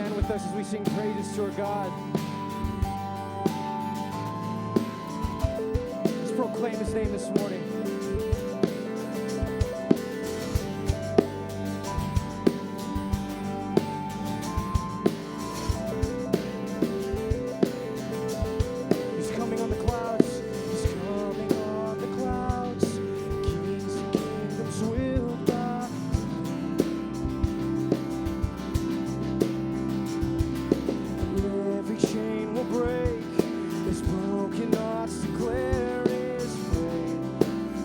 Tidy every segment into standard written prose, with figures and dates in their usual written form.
stand with us as we sing praises to our God. Let's proclaim His name this morning. He's coming on the clouds. He's coming on the clouds. Kings and kingdoms will bow. Every chain will break. His broken hearts declare His praise.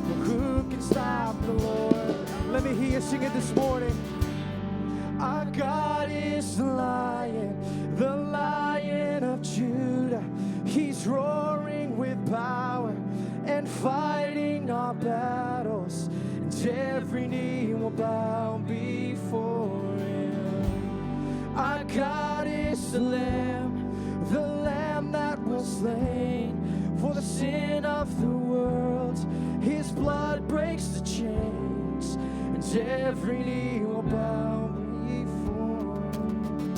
For who can stop the Lord? Let me hear you sing it this morning. Our God is the Lion of Judah. He's roaring with power and fighting our battles, and every knee will bow before Him. Our God is the Lamb that was slain for the sin of the world. His blood breaks the chains, and every knee will bow before Him.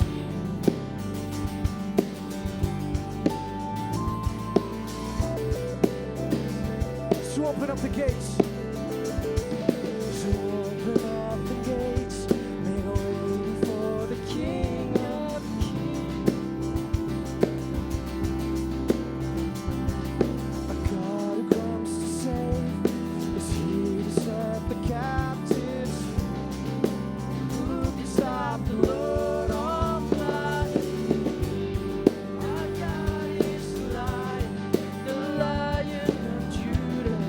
So open up the gates. So open up the gates. Make way for the King of Kings. A God who comes to save is here to set the captives free. Who can stop the Lord Almighty? Our God is the Lion of Judah.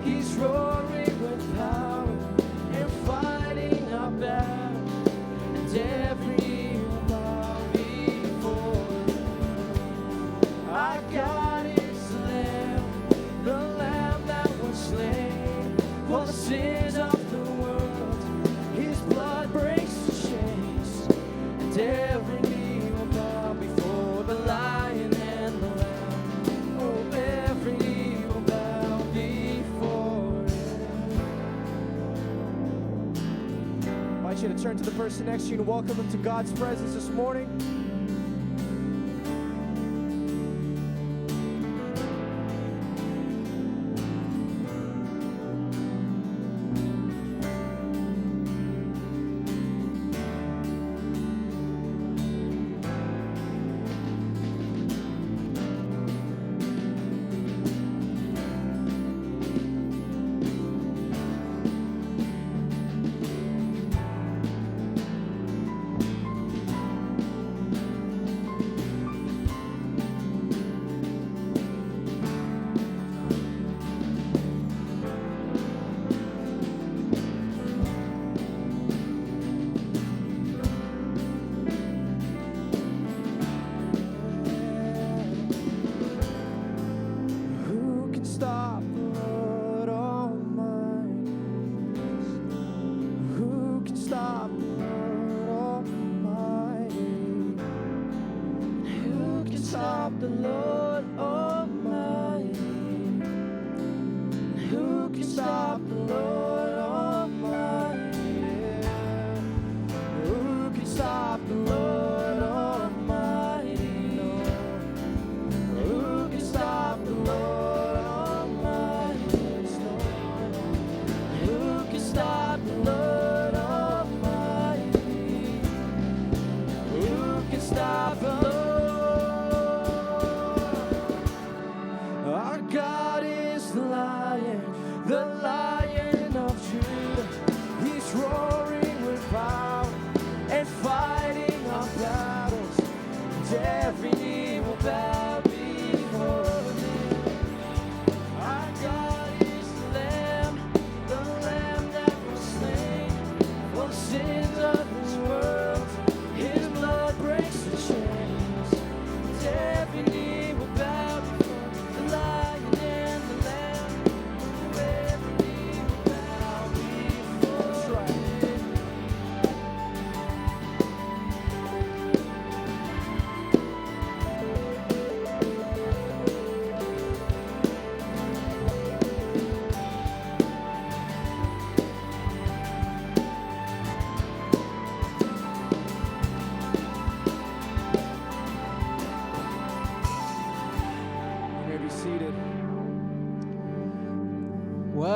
He's roaring with power and fighting our battle, and every knee will bow before Him. Our God is the Lamb that was slain for the sins of the world. His blood breaks the chains, and every knee will bow before the Lion and the Lamb. Oh, every knee will bow before Him. I invite you to turn to the person next to you and welcome them to God's presence this morning. Who can stop the Lord Almighty? Who can stop the Lord Almighty? Who can stop the Lord Almighty? Who can stop the Lord Almighty? Who can stop the Lord Almighty? Who can stop the Lord Almighty? Who can stop the Lord Almighty? Who can stop the Lord? Our God is the Lion of Judah. He's roaring with power and fighting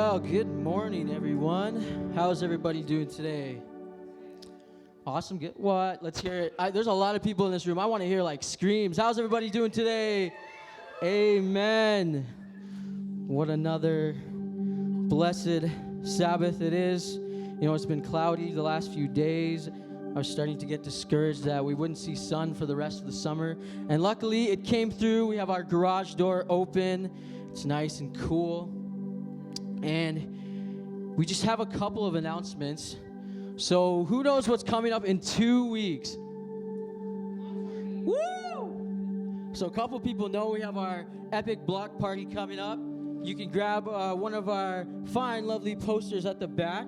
Well, good morning, everyone. How's everybody doing today? Awesome. Good. What? Let's hear it. There's a lot of people in this room. I want to hear like screams. How's everybody doing today? Amen. What another blessed Sabbath it is. You know, it's been cloudy the last few days. I was starting to get discouraged that we wouldn't see sun for the rest of the summer. And luckily, it came through. We have our garage door open. It's nice and cool. And we just have a couple of announcements. So who knows what's coming up in 2 weeks? Woo! So a couple people know we have our epic block party coming up. You can grab one of our fine, lovely posters at the back.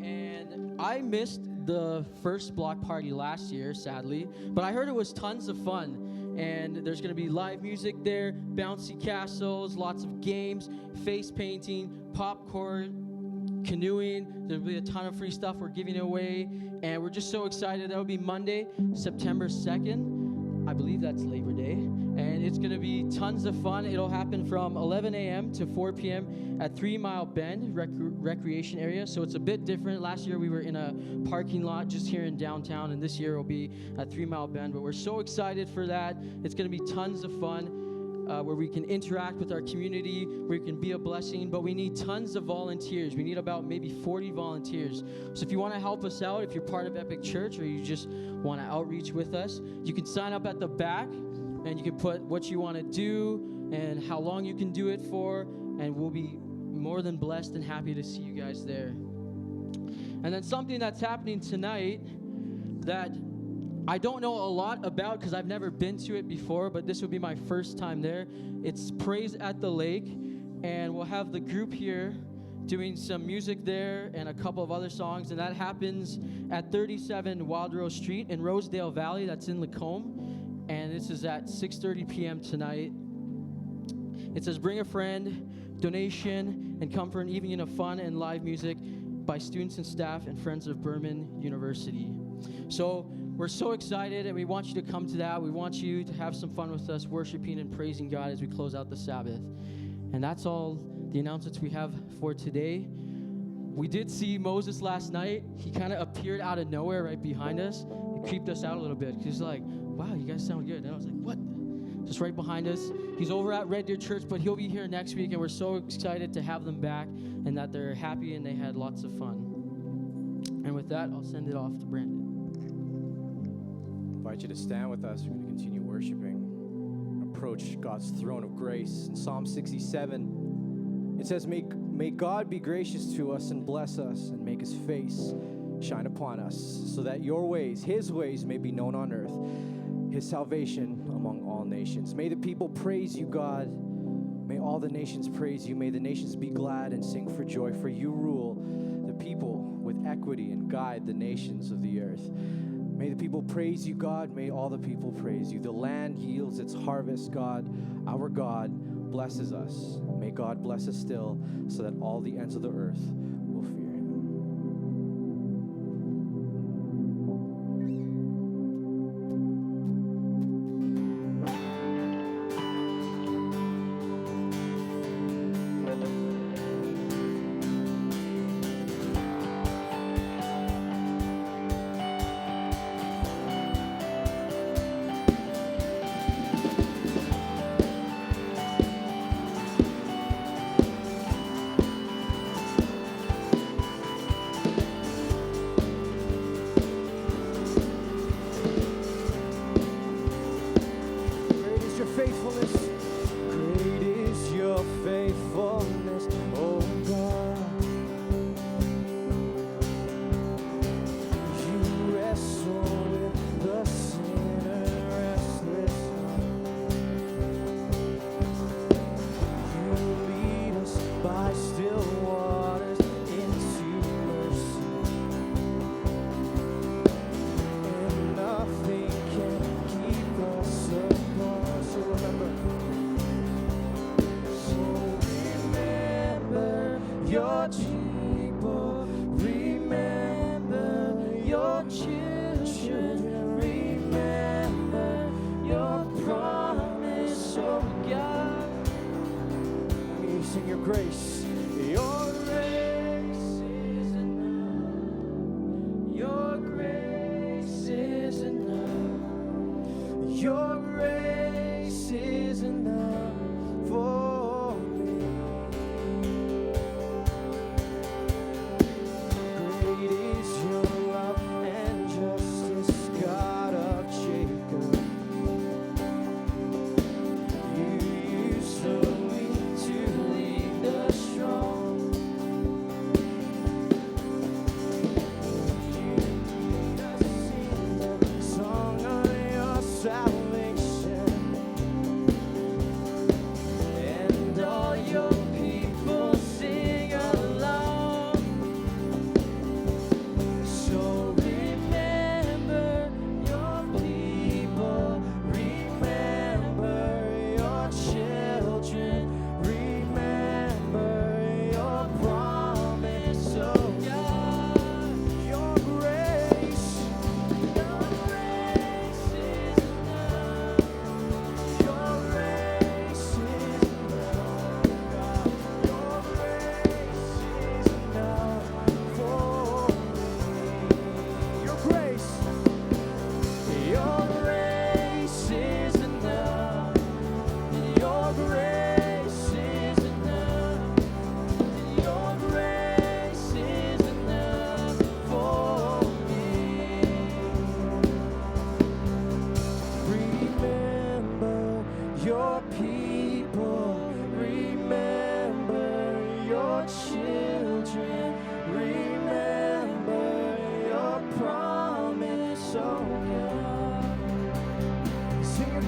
And I missed the first block party last year, sadly, but I heard it was tons of fun. And there's going to be live music there, bouncy castles, lots of games, face painting, popcorn, canoeing. There'll be a ton of free stuff we're giving away. And we're just so excited. That'll be Monday, September 2nd. I believe that's Labor Day. And it's going to be tons of fun. It'll happen from 11 a.m. to 4 p.m. at 3 Mile Bend recreation area. So it's a bit different. Last year we were in a parking lot just here in downtown, and this year it'll be at 3 Mile Bend. But we're so excited for that. It's going to be tons of fun. Where we can interact with our community, where we can be a blessing, but we need tons of volunteers. We need about maybe 40 volunteers. So if you want to help us out, if you're part of Epic Church or you just want to outreach with us, you can sign up at the back, and you can put what you want to do and how long you can do it for, and we'll be more than blessed and happy to see you guys there. And then something that's happening tonight that I don't know a lot about because I've never been to it before, but this will be my first time there. It's Praise at the Lake, and we'll have the group here doing some music there and a couple of other songs, and that happens at 37 Wild Rose Street in Rosedale Valley. That's in Lacombe, and this is at 6:30 p.m. tonight. It says, bring a friend, donation, and come for an evening of fun and live music by students and staff and friends of Burman University. So we're so excited, and we want you to come to that. We want you to have some fun with us, worshiping and praising God as we close out the Sabbath. And that's all the announcements we have for today. We did see Moses last night. He kind of appeared out of nowhere right behind us. It creeped us out a little bit. He's like, wow, you guys sound good. And I was like, what? Just right behind us. He's over at Red Deer Church, but he'll be here next week, and we're so excited to have them back and that they're happy and they had lots of fun. And with that, I'll send it off to Brandon. I invite you to stand with us. We're going to continue worshiping, approach God's throne of grace. In Psalm 67, it says, May God be gracious to us and bless us and make his face shine upon us, so that your ways, his ways, may be known on earth, his salvation among all nations. May the people praise you, God. May all the nations praise you. May the nations be glad and sing for joy, for you rule the people with equity and guide the nations of the earth. May the people praise you, God. May all the people praise you. The land yields its harvest, God. Our God blesses us. May God bless us still, so that all the ends of the earth will fear him. Sing your grace, your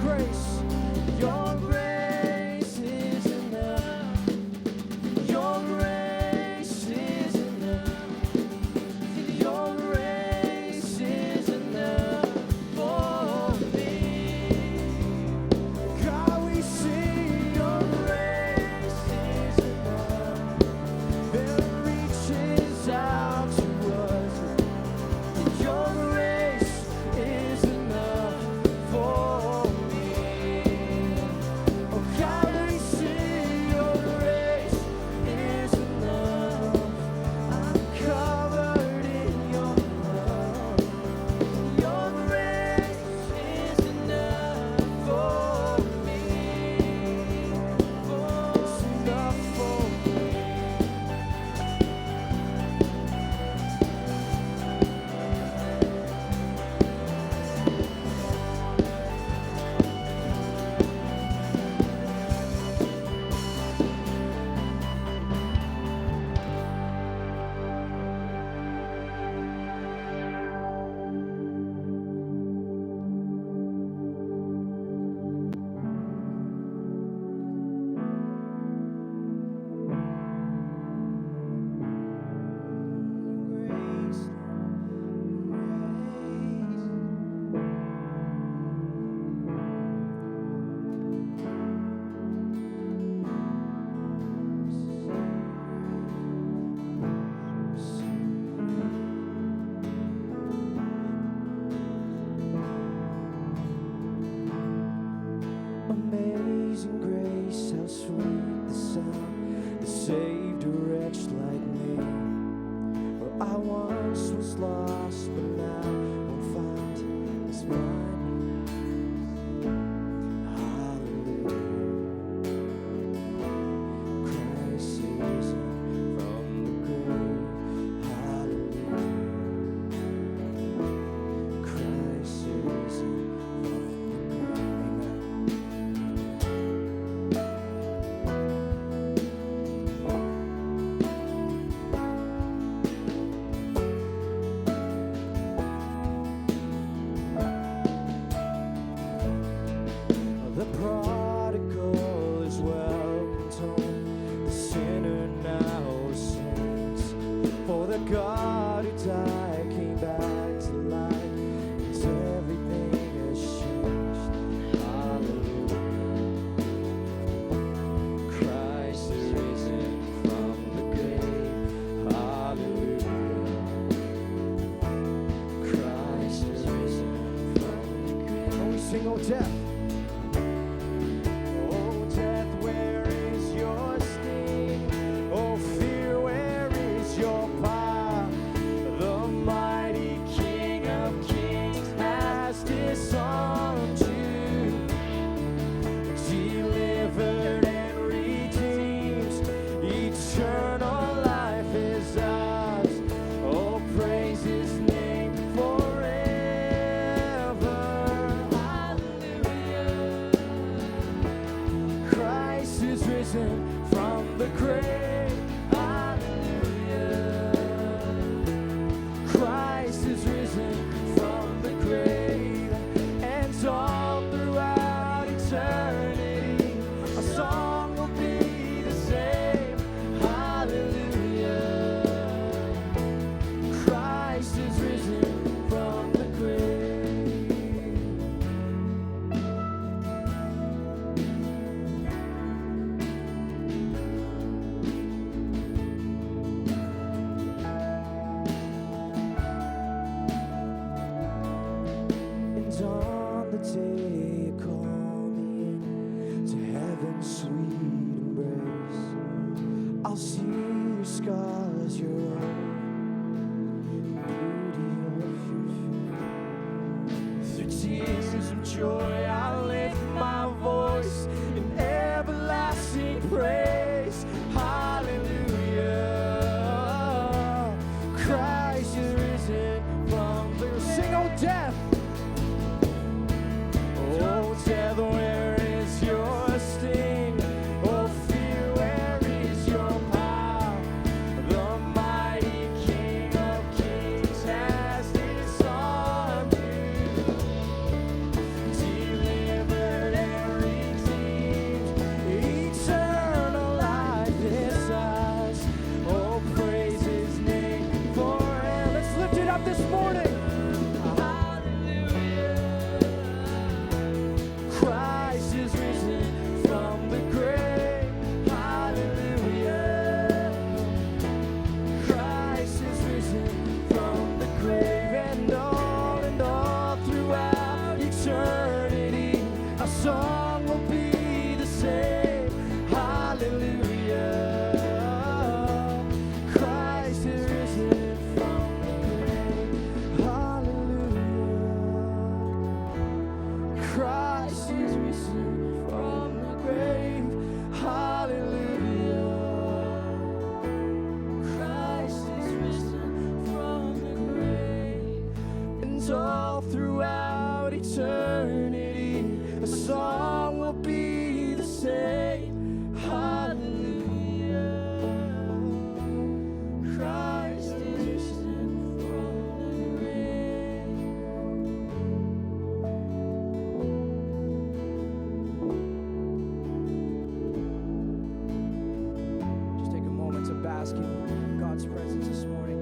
grace. Your grace is enough. Your grace is enough. Your grace is enough for me. God, we see your grace is enough. It reaches out to us. Your grace is enough for me. Oh God, we see your grace is enough. I'm covered in your love. Your grace is enough for me. It's enough for me. Amazing grace, how sweet the sound that saved a wretch like me. For I once was lost, but now I'm found as mine. Hallelujah. Christ is risen from the grave. Hallelujah. Christ is risen from the grave. Amen. The prodigal is welcomed home, the sinner now sings. For the God who died came back to life, and everything has changed. Hallelujah. Christ is risen from the grave. Hallelujah. Christ is risen from the grave. And we sing, oh death. Oh death, where is your sting? Oh fear, where is your power? The mighty King of Kings has disarmed you, delivered and redeemed. Eternal life is ours. Oh, praise His name forever. Hallelujah. Christ is risen from the grave. Hallelujah. Christ is risen from the grave. And all throughout eternity, a song will be the same. Hallelujah. Christ is risen from the grave. And on the day you call me in to heaven's sweet embrace, I'll see your scars, your own beauty of your face. Through tears of joy, I lift my voice in everlasting praise. Hallelujah. Christ is risen from the sing, oh death. Oh death, where is your sting? Oh fear, where is your power? The mighty King of Kings has disarmed you, song will be the same. Hallelujah. Christ is risen from the grave. Hallelujah. Christ is risen from the grave. Hallelujah. Christ is risen from the grave. And all throughout eternity, a song will be the same. Hallelujah. Christ is risen from the grave. Just take a moment to bask in God's presence this morning.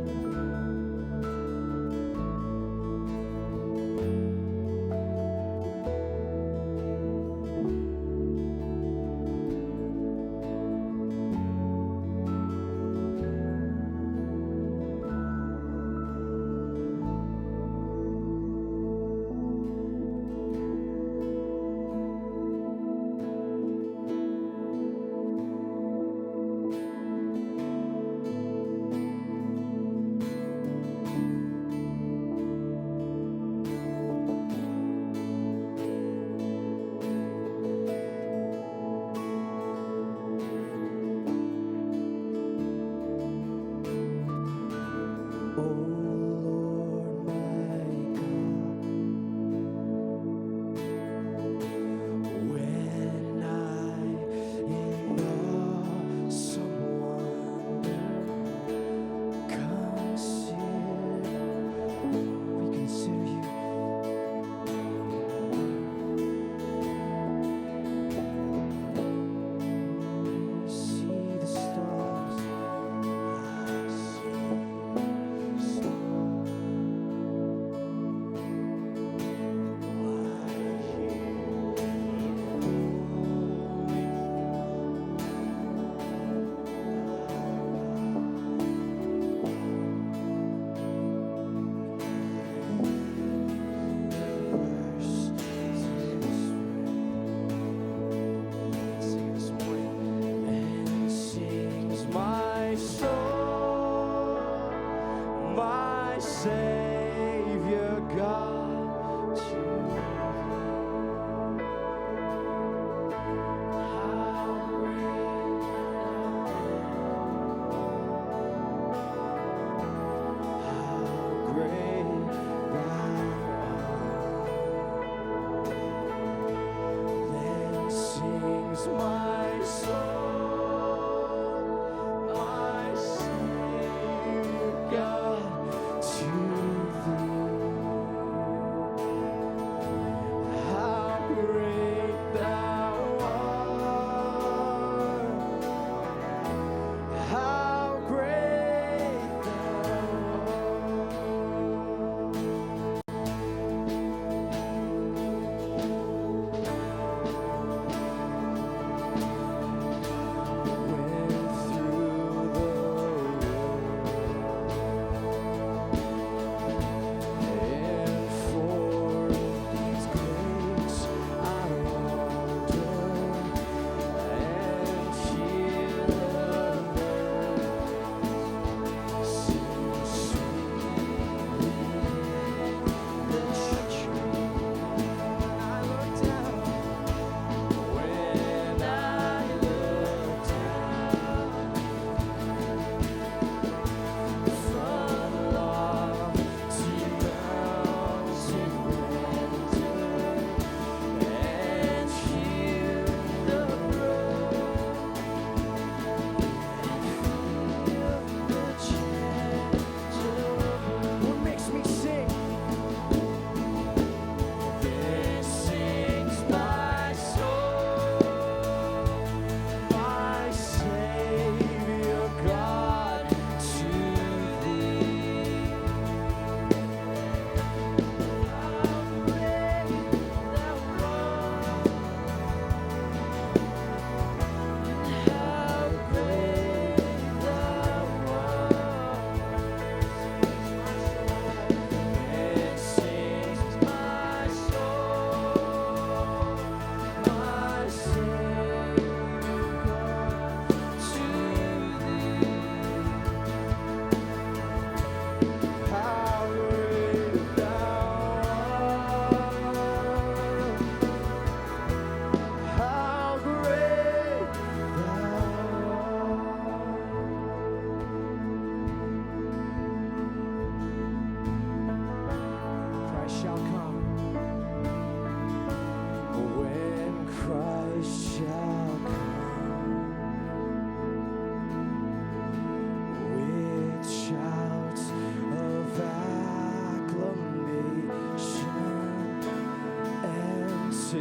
take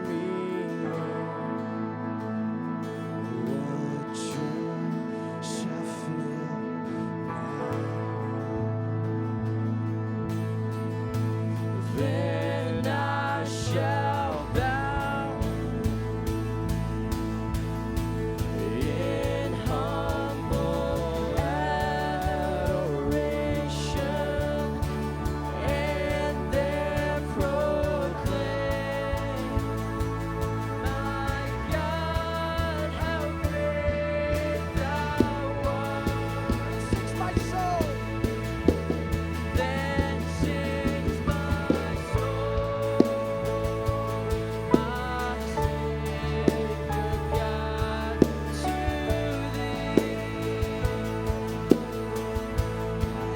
me what joy shall fill then I shall bow in humble adoration and there proclaim, my God, how great thou art. Sings my soul. Then sings my soul, my Savior God, to thee.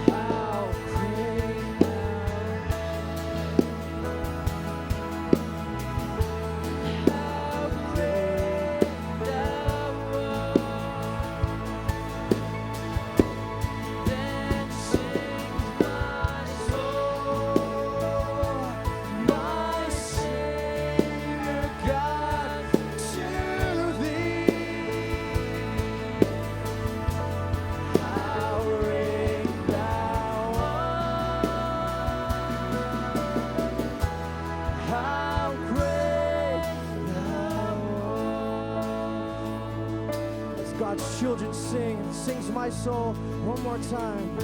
How great thou how great thou art. Then sings my soul, my Savior God, to thee. How great thou art. How great thou art. As God's children sings my soul one more time.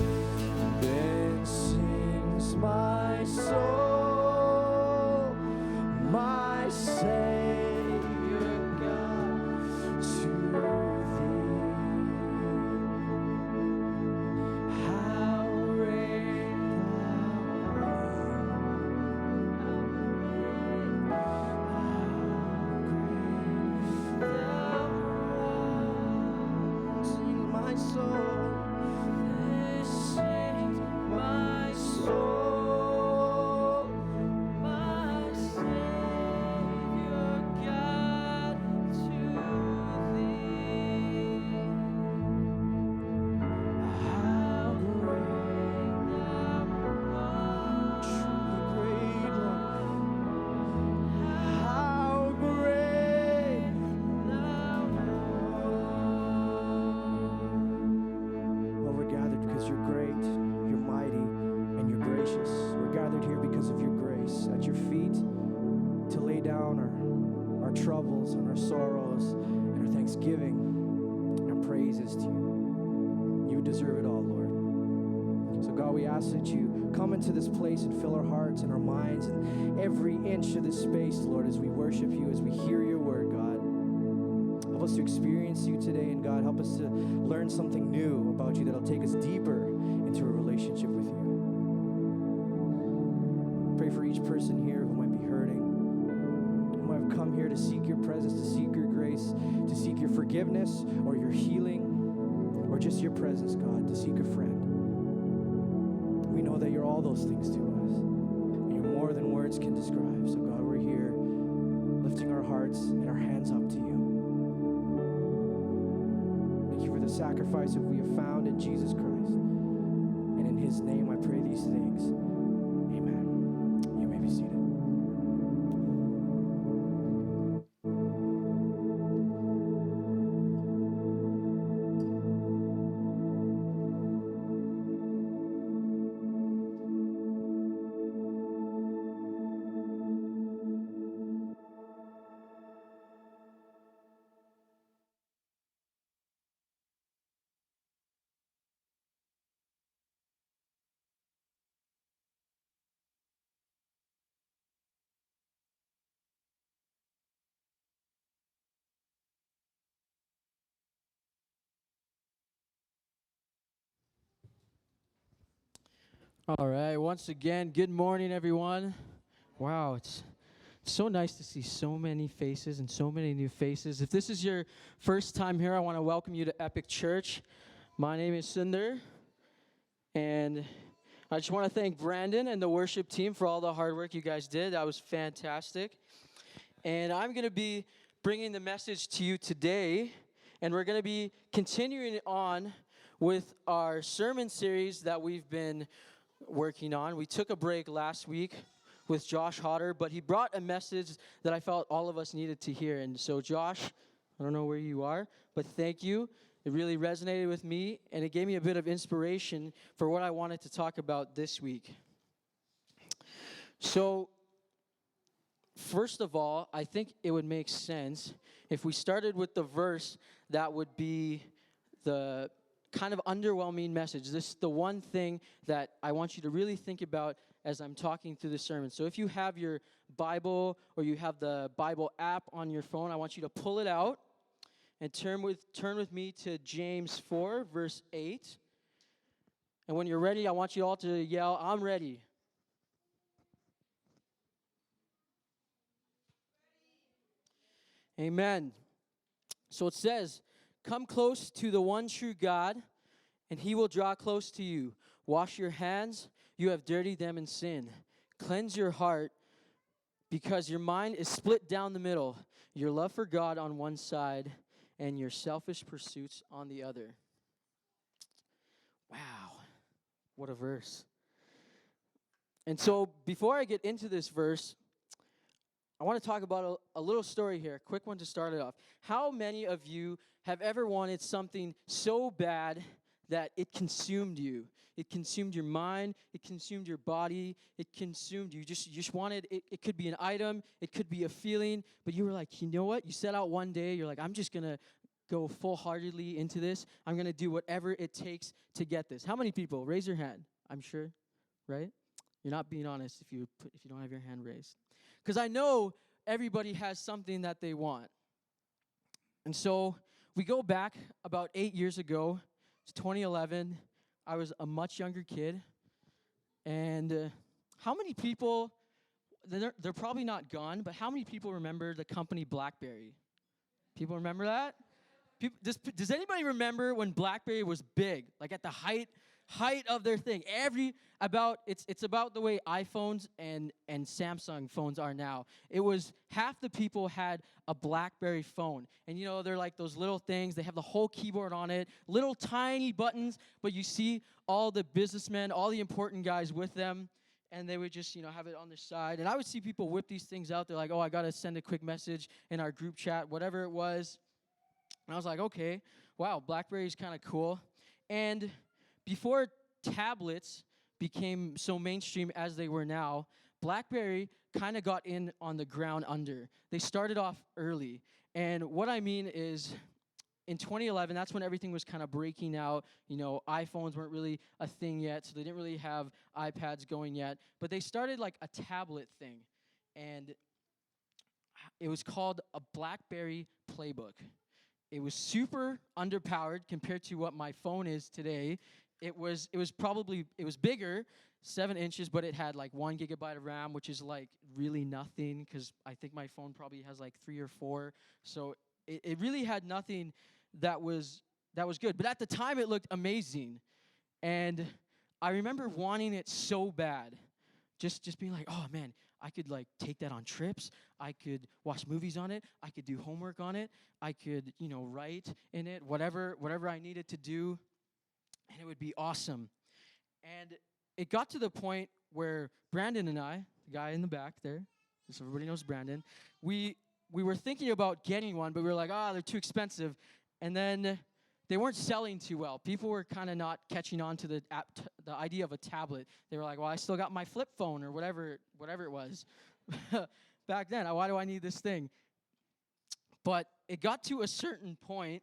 Then sings my soul, my Savior God, to thee. How great thou art. Sing my soul. This sings my soul, my Savior God, to thee. How great thou art. Truly great, Lord. How great thou art. Lord, we're gathered because you're great, you're mighty, and you're gracious. We're gathered here because of your grace at your feet to lay down our troubles and our sorrows and our thanksgiving and our praises to you. You deserve it all, Lord. So God, we ask that you come into this place and fill our hearts and our minds and every inch of this space, Lord, as we worship you, as we hear your word, God. Help us to experience you today, and God, help us to learn something new about you that'll take us deeper into a relationship with you. Pray for each person here who might be hurting, who might have come here to seek your presence, to seek your grace, to seek your forgiveness or your healing, or just your presence, God, to seek a friend. We know that you're all those things to us, and you're more than words can describe. So God, we're here lifting our hearts and our hands up to you. Thank you for the sacrifice that we have found in Jesus Christ. And in his name I pray these things. Amen. You may be seated. All right, once again, good morning, everyone. Wow, it's so nice to see so many faces and so many new faces. If this is your first time here, I want to welcome you to Epic Church. My name is Sundar, and I just want to thank Brandon and the worship team for all the hard work you guys did. That was fantastic. And I'm going to be bringing the message to you today, and we're going to be continuing on with our sermon series that we've been working on. We took a break last week with Josh Hodder, but he brought a message that I felt all of us needed to hear. And so, Josh, I don't know where you are, but thank you. It really resonated with me, and it gave me a bit of inspiration for what I wanted to talk about this week. So, first of all, I think it would make sense if we started with the verse that would be the kind of underwhelming message. This is the one thing that I want you to really think about as I'm talking through the sermon. So if you have your Bible or you have the Bible app on your phone, I want you to pull it out and turn with me to James 4, verse 8. And when you're ready, I want you all to yell, "I'm ready." Amen. So it says, "Come close to the one true God, and he will draw close to you. Wash your hands, you have dirtied them in sin. Cleanse your heart, because your mind is split down the middle, your love for God on one side, and your selfish pursuits on the other." Wow, what a verse. And so before I get into this verse, I want to talk about a little story here, a quick one to start it off. How many of you have ever wanted something so bad that it consumed you? It consumed your mind, it consumed your body, it consumed you. You just wanted, it could be an item, it could be a feeling, but you were like, you know what? You set out one day, you're like, I'm just going to go full-heartedly into this. I'm going to do whatever it takes to get this. How many people? Raise your hand. I'm sure, right? You're not being honest if you don't have your hand raised. Because I know everybody has something that they want. And so we go back about 8 years ago. It's 2011. I was a much younger kid. And how many people, they're probably not gone, but how many people remember the company BlackBerry? People remember that? Does anybody remember when BlackBerry was big, like at the height of their thing? It's about the way iPhones and Samsung phones are now. It was half the people had a BlackBerry phone, and you know they're like those little things. They have the whole keyboard on it, little tiny buttons, but you see all the businessmen, all the important guys with them. And they would just, have it on their side. And I would see people whip these things out. They're like, oh, I got to send a quick message in our group chat, whatever it was. And I was like, okay, wow, BlackBerry's kind of cool. And before tablets became so mainstream as they were now, BlackBerry kind of got in on the ground under. They started off early. And what I mean is, in 2011, that's when everything was kind of breaking out. iPhones weren't really a thing yet, so they didn't really have iPads going yet. But they started like a tablet thing. And it was called a BlackBerry Playbook. It was super underpowered compared to what my phone is today. It was bigger, 7 inches, but it had like 1 gigabyte of RAM, which is like really nothing because I think my phone probably has like 3 or 4. So it really had nothing that was good. But at the time, it looked amazing. And I remember wanting it so bad. Just being like, oh man, I could like take that on trips. I could watch movies on it. I could do homework on it. I could, write in it, whatever I needed to do, and it would be awesome. And it got to the point where Brandon and I, the guy in the back there, just so everybody knows Brandon, we were thinking about getting one, but we were like, they're too expensive. And then they weren't selling too well. People were kind of not catching on to the idea of a tablet. They were like, well, I still got my flip phone or whatever it was. Back then, why do I need this thing? But it got to a certain point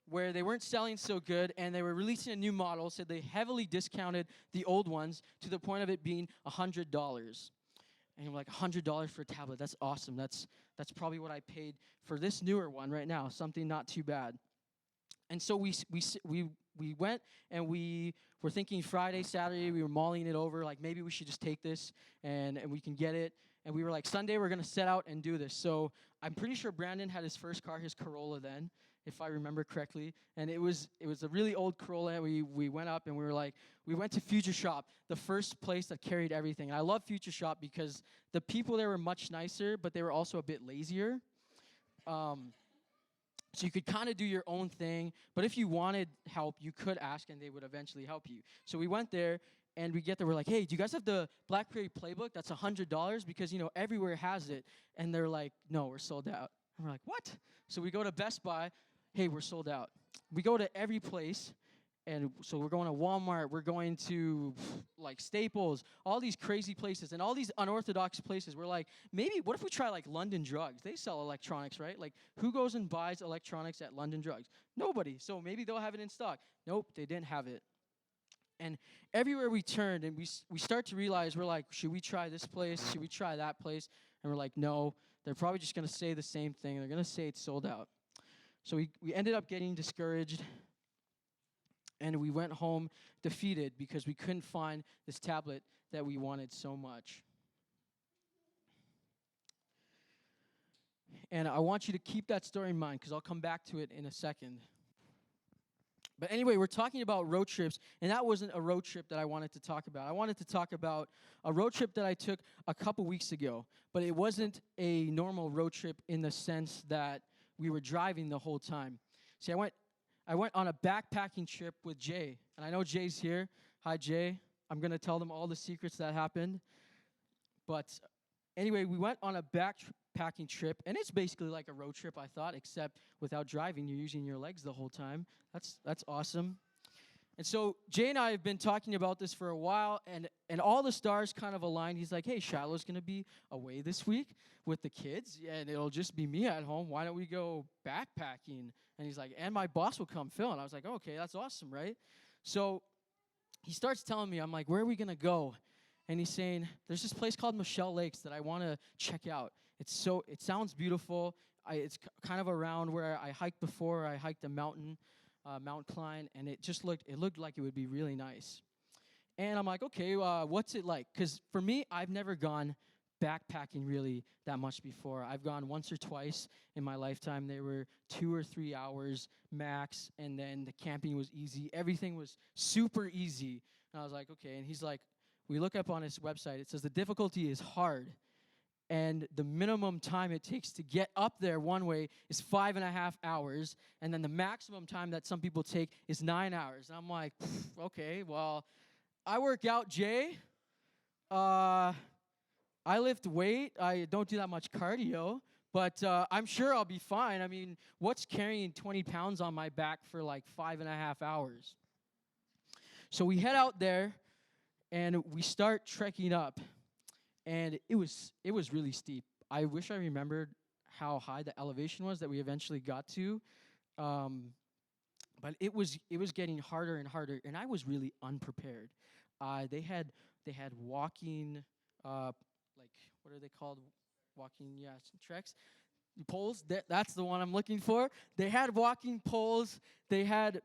where they weren't selling so good, and they were releasing a new model, so they heavily discounted the old ones to the point of it being $100. And you're like, $100 for a tablet, that's awesome. That's probably what I paid for this newer one right now, something not too bad. And so we went, and we were thinking Friday, Saturday, we were mulling it over, like maybe we should just take this and we can get it. And we were like, Sunday we're going to set out and do this. So I'm pretty sure Brandon had his first car, his Corolla then, if I remember correctly. And it was a really old Corolla. We went up and we went to Future Shop, the first place that carried everything. And I love Future Shop because the people there were much nicer, but they were also a bit lazier. So you could kind of do your own thing, but if you wanted help, you could ask, and they would eventually help you. So we went there, And we get there, we're like, hey, do you guys have the Black Prairie playbook? That's $100 because, everywhere has it. And they're like, no, we're sold out. And we're like, what? So we go to Best Buy. Hey, we're sold out. We go to every place. And so we're going to Walmart. We're going to, like, Staples, all these crazy places and all these unorthodox places. We're like, maybe, what if we try, like, London Drugs? They sell electronics, right? Like, who goes and buys electronics at London Drugs? Nobody. So maybe they'll have it in stock. Nope, they didn't have it. And everywhere we turned, and we start to realize, we're like, should we try this place? Should we try that place? And we're like, no, they're probably just going to say the same thing. They're going to say it's sold out. So we ended up getting discouraged, and we went home defeated because we couldn't find this tablet that we wanted so much. And I want you to keep that story in mind because I'll come back to it in a second. But anyway, we're talking about road trips, and that wasn't a road trip that I wanted to talk about. I wanted to talk about a road trip that I took a couple weeks ago, but it wasn't a normal road trip in the sense that we were driving the whole time. See, I went on a backpacking trip with Jay, and I know Jay's here. Hi, Jay. I'm going to tell them all the secrets that happened. But anyway, we went on a backpacking trip, and it's basically like a road trip, I thought, except without driving, you're using your legs the whole time. That's awesome. And so Jay and I have been talking about this for a while, and all the stars kind of aligned. He's like, hey, Shiloh's going to be away this week with the kids, and it'll just be me at home. Why don't we go backpacking? And he's like, and my boss will come, Phil. And I was like, okay, that's awesome, right? So he starts telling me, I'm like, where are we going to go? And he's saying, there's this place called Michelle Lakes that I want to check out. It sounds beautiful. It's kind of around where I hiked before. I hiked a mountain, Mount Klein, and it looked like it would be really nice. And I'm like, okay, what's it like? Because for me, I've never gone backpacking really that much before. I've gone once or twice in my lifetime. They were 2 or 3 hours max, and then the camping was easy. Everything was super easy. And I was like, okay. And he's like, we look up on his website. It says the difficulty is hard, and the minimum time it takes to get up there one way is 5.5 hours, and then the maximum time that some people take is 9 hours. And I'm like, okay, well, I work out, Jay. I lift weight. I don't do that much cardio, but I'm sure I'll be fine. I mean, what's carrying 20 pounds on my back for like 5.5 hours? So we head out there, and we start trekking up, and it was really steep. I wish I remembered how high the elevation was that we eventually got to, but it was getting harder and harder, and I was really unprepared. They had walking, like, what are they called? Walking, treks. Poles. That's the one I'm looking for. They had walking poles. They had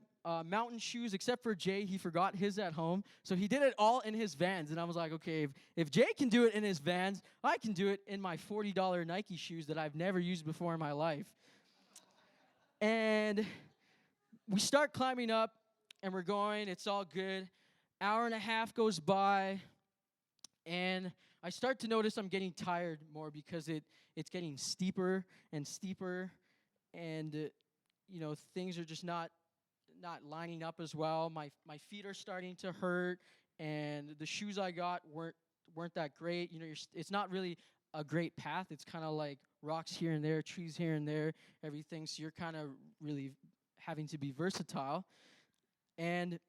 mountain shoes, except for Jay. He forgot his at home. So he did it all in his Vans. And I was like, okay, if Jay can do it in his Vans, I can do it in my $40 Nike shoes that I've never used before in my life. And we start climbing up, and we're going. It's all good. Hour and a half goes by, and I start to notice I'm getting tired more because it's getting steeper and steeper, and things are just not lining up as well. My feet are starting to hurt, and the shoes I got weren't that great. It's not really a great path. It's kind of like rocks here and there, trees here and there, everything. So you're kind of really having to be versatile. And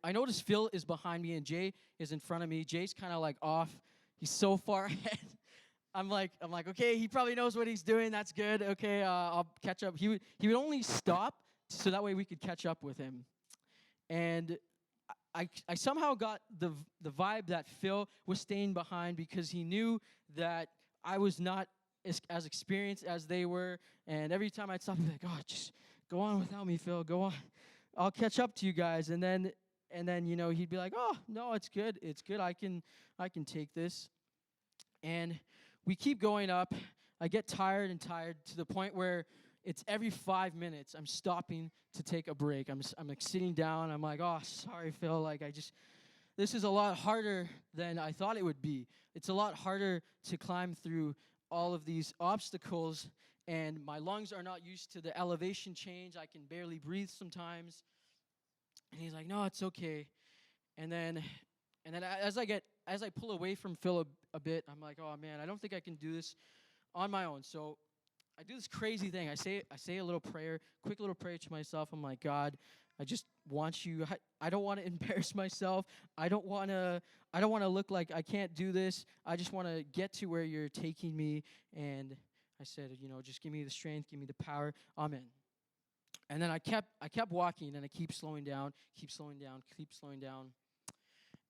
I notice Phil is behind me and Jay is in front of me. Jay's kind of like off. He's so far ahead. I'm like, okay, he probably knows what he's doing. That's good. Okay, I'll catch up. He would only stop so that way we could catch up with him. And I somehow got the vibe that Phil was staying behind because he knew that I was not as experienced as they were. And every time I'd stop, he'd be like, oh, just go on without me, Phil. Go on. I'll catch up to you guys. And then he'd be like, oh, no, it's good. It's good. I can take this. And we keep going up. I get tired to the point where it's every 5 minutes I'm stopping to take a break. I'm like sitting down. I'm like, oh, sorry, Phil. Like, this is a lot harder than I thought it would be. It's a lot harder to climb through all of these obstacles, and my lungs are not used to the elevation change. I can barely breathe sometimes. And he's like, no, it's okay. And then as I pull away from Phil a bit, I'm like, oh man, I don't think I can do this on my own. So I do this crazy thing. I say a little prayer, quick little prayer to myself. I'm like, God, I just want you. I don't want to embarrass myself. I don't want to look like I can't do this. I just want to get to where you're taking me. And I said, just give me the strength, give me the power. Amen. And then I kept walking, and I keep slowing down, keep slowing down, keep slowing down.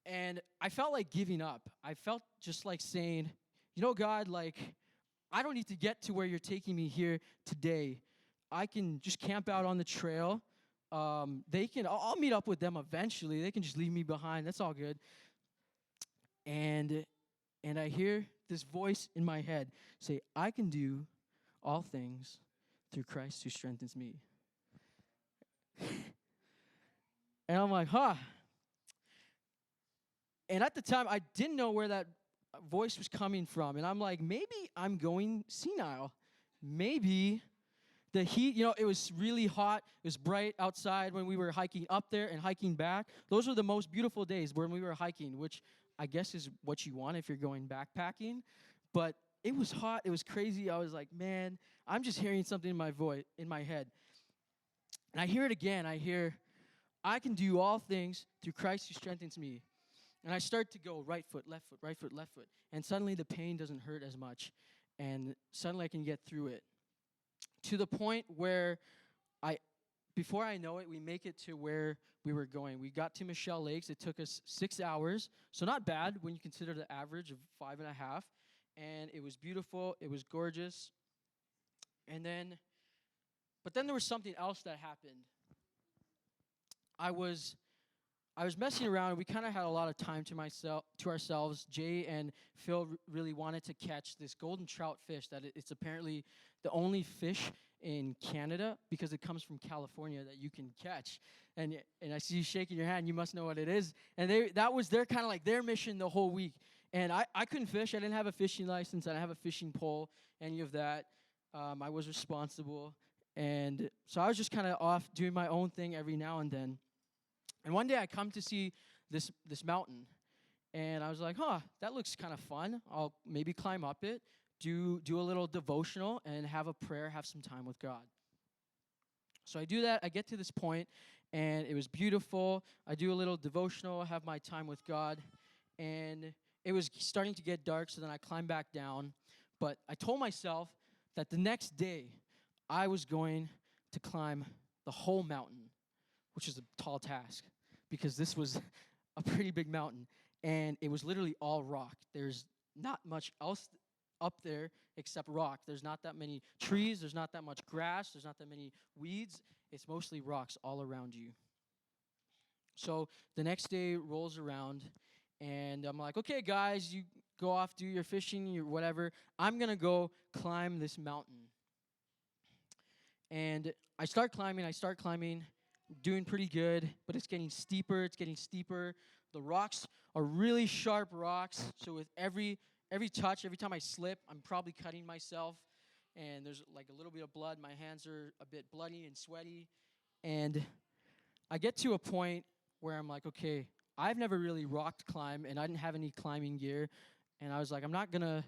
And I felt like giving up. I felt just like saying, God, like, I don't need to get to where you're taking me here today. I can just camp out on the trail. I'll meet up with them eventually. They can just leave me behind. That's all good. And I hear this voice in my head say, I can do all things through Christ who strengthens me. And I'm like, huh. And at the time, I didn't know where that voice was coming from. And I'm like, maybe I'm going senile. Maybe the heat, it was really hot. It was bright outside when we were hiking up there and hiking back. Those were the most beautiful days when we were hiking, which I guess is what you want if you're going backpacking. But it was hot. It was crazy. I was like, man, I'm just hearing something in my head. And I hear it again. I hear, I can do all things through Christ who strengthens me. And I start to go right foot, left foot, right foot, left foot. And suddenly the pain doesn't hurt as much. And suddenly I can get through it. To the point where before I know it, we make it to where we were going. We got to Michelle Lakes. It took us 6 hours. So not bad when you consider the average of 5.5. And it was beautiful. It was gorgeous. But then there was something else that happened. I was messing around. We kind of had a lot of time to ourselves. Jay and Phil really wanted to catch this golden trout fish that it's apparently the only fish in Canada because it comes from California that you can catch. And I see you shaking your hand. You must know what it is. And that was their kind of like their mission the whole week. And I couldn't fish. I didn't have a fishing license. I didn't have a fishing pole, any of that. I was responsible. And so I was just kind of off doing my own thing every now and then. And one day I come to see this mountain, and I was like, that looks kind of fun. I'll maybe climb up it, do a little devotional, and have a prayer, have some time with God. So I do that. I get to this point, and it was beautiful. I do a little devotional, have my time with God, and it was starting to get dark, so then I climbed back down. But I told myself that the next day I was going to climb the whole mountain, which is a tall task because this was a pretty big mountain, and it was literally all rock. There's not much else up there except rock. There's not that many trees. There's not that much grass. There's not that many weeds. It's mostly rocks all around you. So the next day rolls around, and I'm like, okay, guys, you go off, do your fishing, your whatever. I'm going to go climb this mountain. And I start climbing, doing pretty good, but it's getting steeper. The rocks are really sharp rocks, so with every touch, every time I slip, I'm probably cutting myself, and there's like a little bit of blood. My hands are a bit bloody and sweaty, and I get to a point where I'm like, okay, I've never really rock climbed, and I didn't have any climbing gear, and I was like, I'm not gonna.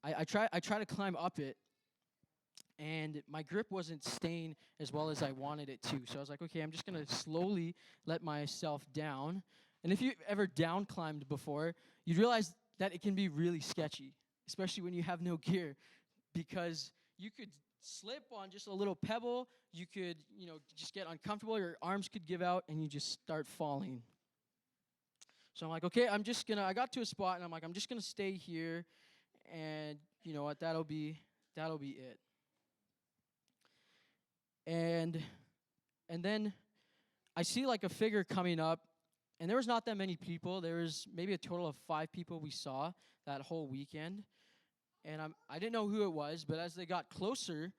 I try to climb up it, and my grip wasn't staying as well as I wanted it to. So I was like, okay, I'm just going to slowly let myself down. And if you've ever down climbed before, you'd realize that it can be really sketchy, especially when you have no gear, because you could slip on just a little pebble. You could, just get uncomfortable. Your arms could give out, and you just start falling. So I'm like, okay, I got to a spot, and I'm like, I'm just going to stay here, and you know what, that'll be it. And then I see like a figure coming up, and there was not that many people. There was maybe a total of 5 people we saw that whole weekend. And I didn't know who it was, but as they got closer,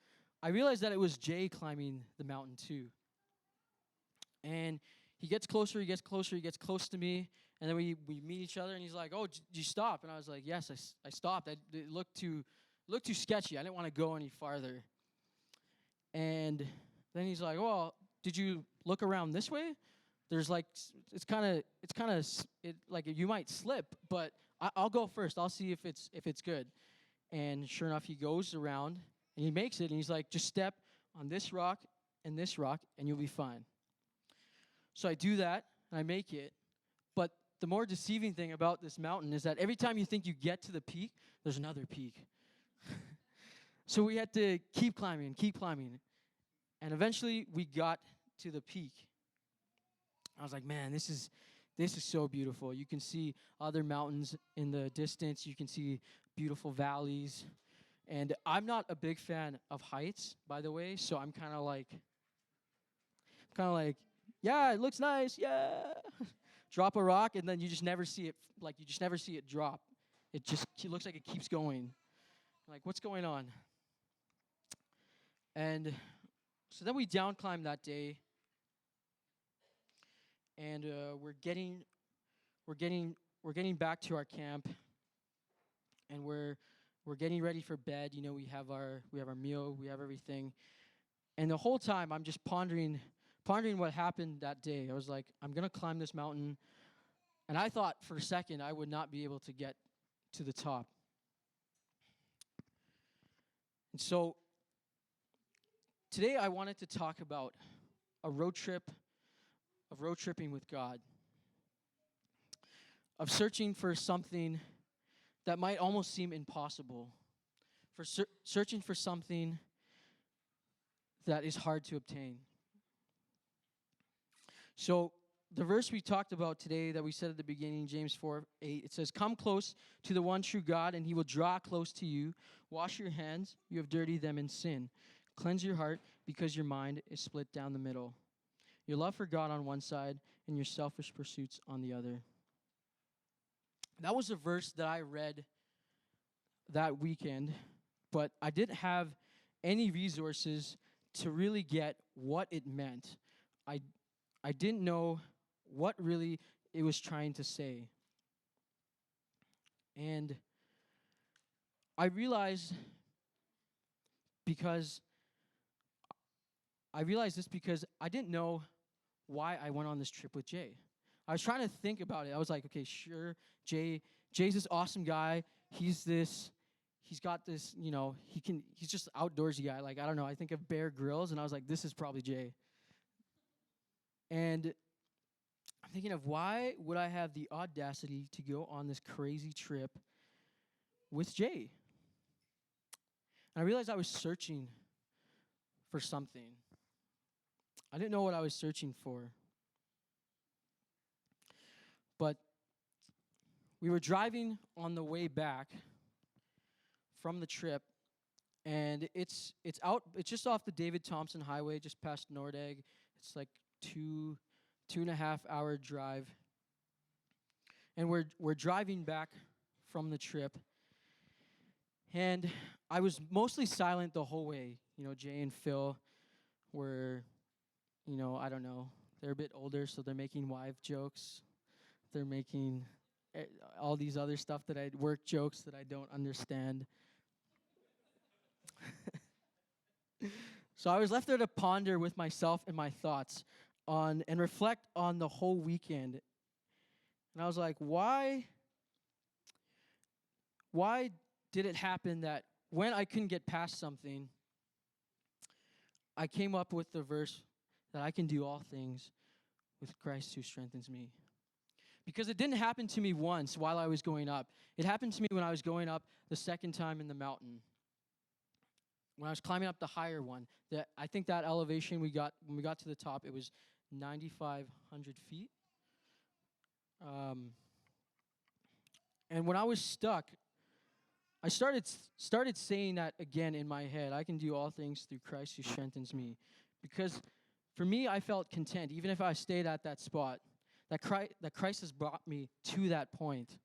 I realized that it was Jay climbing the mountain too. And he gets closer to me, and then we meet each other, and he's like, oh, did you stop? And I was like, yes, I stopped. It looked too sketchy. I didn't want to go any farther. And then he's like, well, did you look around this way? there's like like you might slip, but I'll go first. I'll see if it's good. And sure enough, he goes around and he makes it, and he's like, just step on this rock, and you'll be fine. So I do that, and I make it. But the more deceiving thing about this mountain is that every time you think you get to the peak, there's another peak. So we had to keep climbing. And eventually we got to the peak. I was like, man, this is so beautiful. You can see other mountains in the distance. You can see beautiful valleys. And I'm not a big fan of heights, by the way, so I'm kind of like, yeah, it looks nice, yeah. Drop a rock, and then you just never see it drop. It looks like it keeps going. Like, what's going on? And so then we down climbed that day, and we're getting back to our camp, and we're getting ready for bed. You know, we have our meal, we have everything, and the whole time I'm just pondering what happened that day. I was like, I'm gonna climb this mountain, and I thought for a second I would not be able to get to the top. And so today I wanted to talk about a road tripping with God, of searching for something that might almost seem impossible, for searching for something that is hard to obtain. So the verse we talked about today that we said at the beginning, James 4:8, it says, "Come close to the one true God, and he will draw close to you. Wash your hands, you have dirtied them in sin. Cleanse your heart, because your mind is split down the middle. Your love for God on one side, and your selfish pursuits on the other." That was a verse that I read that weekend, but I didn't have any resources to really get what it meant. I didn't know what really it was trying to say. And I realized this because I didn't know why I went on this trip with Jay. I was trying to think about it. I was like, okay, sure, Jay's this awesome guy. He's got this, you know, he's just an outdoorsy guy. Like, I don't know, I think of Bear Grylls, and I was like, this is probably Jay. And I'm thinking of, why would I have the audacity to go on this crazy trip with Jay? And I realized I was searching for something. I didn't know what I was searching for. But we were driving on the way back from the trip, and it's just off the David Thompson Highway, just past Nordegg. It's like 2.5 hour drive, and we're driving back from the trip, and I was mostly silent the whole way. You know, Jay and Phil were, you know, I don't know, they're a bit older, so they're making wife jokes. They're making all these other stuff work jokes that I don't understand. So I was left there to ponder with myself and my thoughts and reflect on the whole weekend. And I was like, why did it happen that when I couldn't get past something, I came up with the verse that I can do all things with Christ who strengthens me? Because it didn't happen to me once while I was going up. It happened to me when I was going up the second time in the mountain. When I was climbing up the higher one. I think that elevation when we got to the top, it was 9,500 feet. And when I was stuck, I started saying that again in my head. I can do all things through Christ who strengthens me. Because for me, I felt content, even if I stayed at that spot. That Christ has brought me to that point.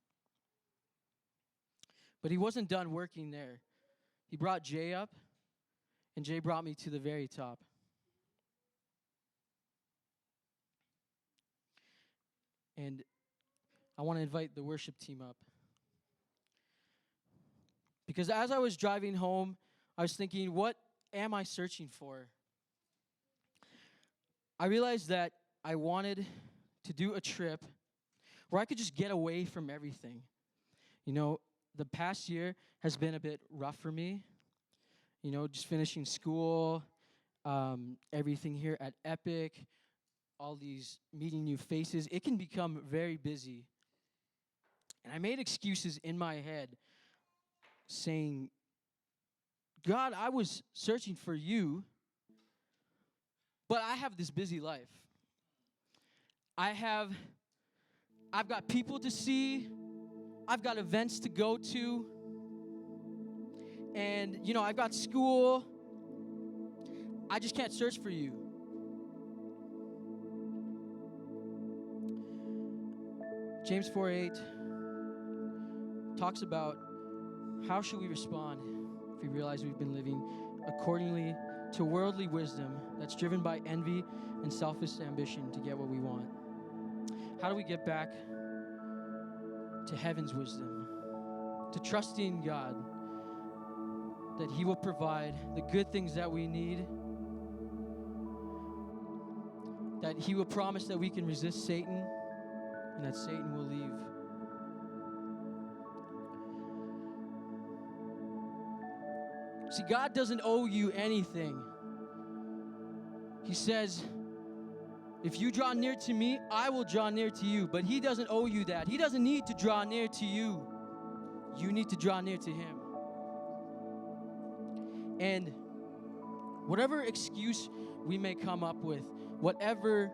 But he wasn't done working there. He brought Jay up, and Jay brought me to the very top. And I want to invite the worship team up. Because as I was driving home, I was thinking, what am I searching for? I realized that I wanted to do a trip where I could just get away from everything. You know, the past year has been a bit rough for me. You know, just finishing school, everything here at Epic, all these meeting new faces. It can become very busy. And I made excuses in my head saying, God, I was searching for you, but I have this busy life. I've got people to see. I've got events to go to. And, you know, I've got school. I just can't search for you. James 4:8 talks about how should we respond if we realize we've been living accordingly to worldly wisdom that's driven by envy and selfish ambition to get what we want. How do we get back to heaven's wisdom, to trusting God that He will provide the good things that we need, that He will promise that we can resist Satan and that Satan will leave. See, God doesn't owe you anything. He says, if you draw near to me, I will draw near to you. But He doesn't owe you that. He doesn't need to draw near to you. You need to draw near to Him. And whatever excuse we may come up with, whatever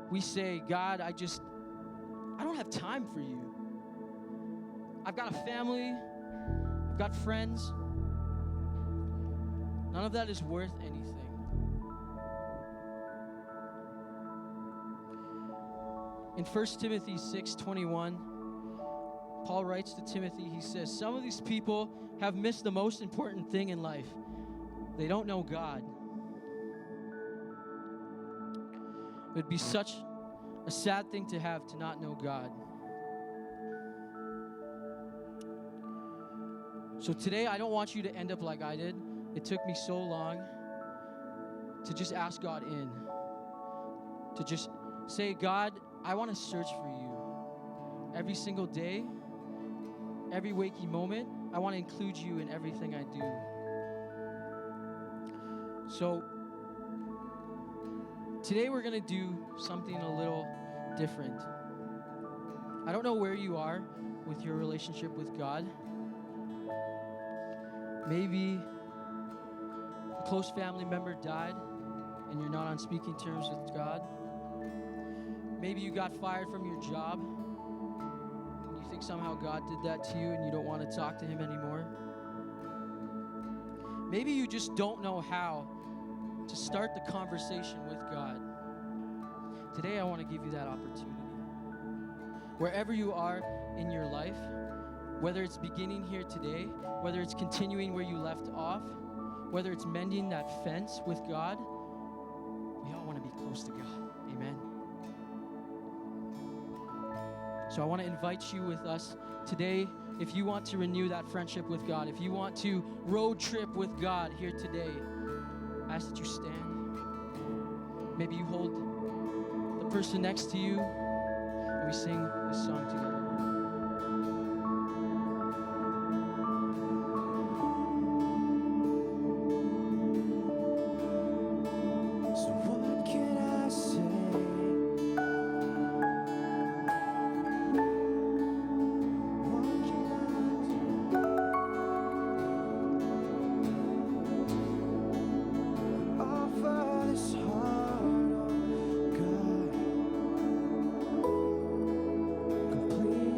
we say, God, I don't have time for you. I've got a family. I've got friends. None of that is worth anything. In 1 Timothy 6:21, Paul writes to Timothy, he says, some of these people have missed the most important thing in life. They don't know God. It would be such a sad thing to have to not know God. So today, I don't want you to end up like I did. It took me so long to just ask God in. To just say, God, I want to search for you. Every single day, every waking moment, I want to include you in everything I do. So, today we're going to do something a little different. I don't know where you are with your relationship with God. Maybe a close family member died and you're not on speaking terms with God. Maybe you got fired from your job and you think somehow God did that to you and you don't want to talk to Him anymore. Maybe you just don't know how to start the conversation with God. Today I want to give you that opportunity. Wherever you are in your life, whether it's beginning here today, whether it's continuing where you left off, whether it's mending that fence with God, we all want to be close to God. Amen. So I want to invite you with us today. If you want to renew that friendship with God, if you want to road trip with God here today, I ask that you stand. Maybe you hold the person next to you and we sing this song together. So what can I say? What can I do? Offer this heart, oh God, complete.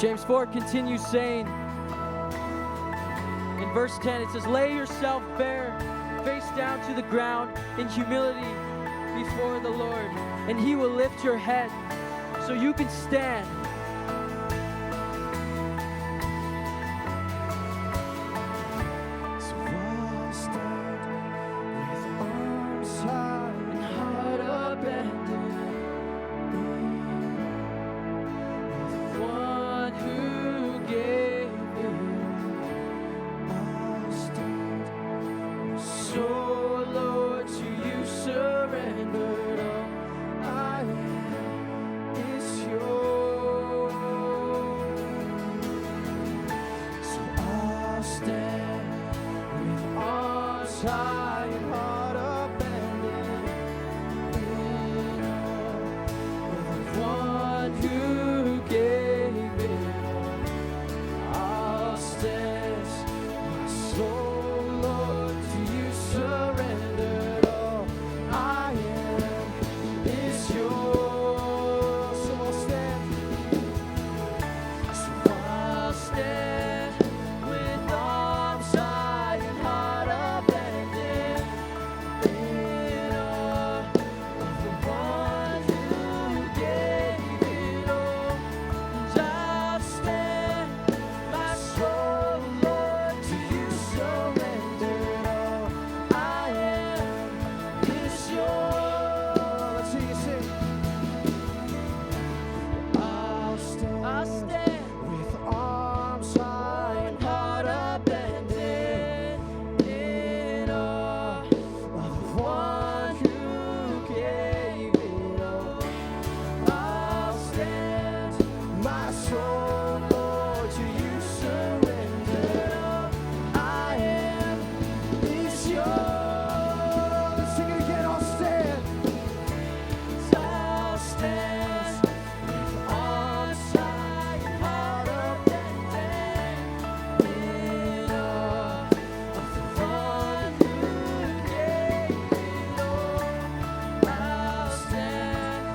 James 4 continues saying, in verse 10, it says, lay yourself bare, face down to the ground in humility before the Lord, and He will lift your head so you can stand. So I'll stand with arms high and heart abandoned, with one who gave it. I'll stand, my soul, Lord, to you surrendered. All I am is yours. So I'll stand with arms high and heart abandoned, in awe of the one who gave it all. I'll stand, my soul, Lord, to you surrendered. All I am is yours. So I'll stand. So I'll stand with arms high and heart abandoned, in awe of the one who gave it all. And I'll stand, my soul, Lord, to you surrendered. All I am is yours. Let's hear you sing. I'll stand with arms high and heart abandoned, in awe of the one who gave it all. I'll stand, my soul, Lord, to you surrender. All I am is yours. Let's sing it again. I'll stand. I'll stand with arms high and heart abandoned, in awe of the one who gave it all. I'll stand,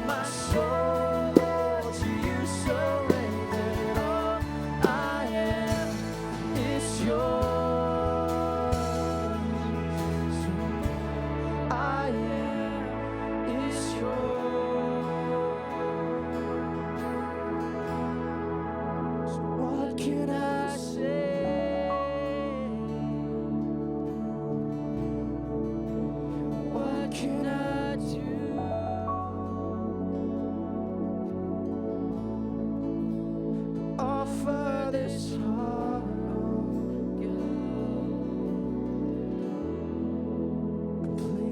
my soul, Lord, to you surrendered. All I am is yours. So I am is yours. So what can I say? What can I do? Offer this heart, oh God, completely.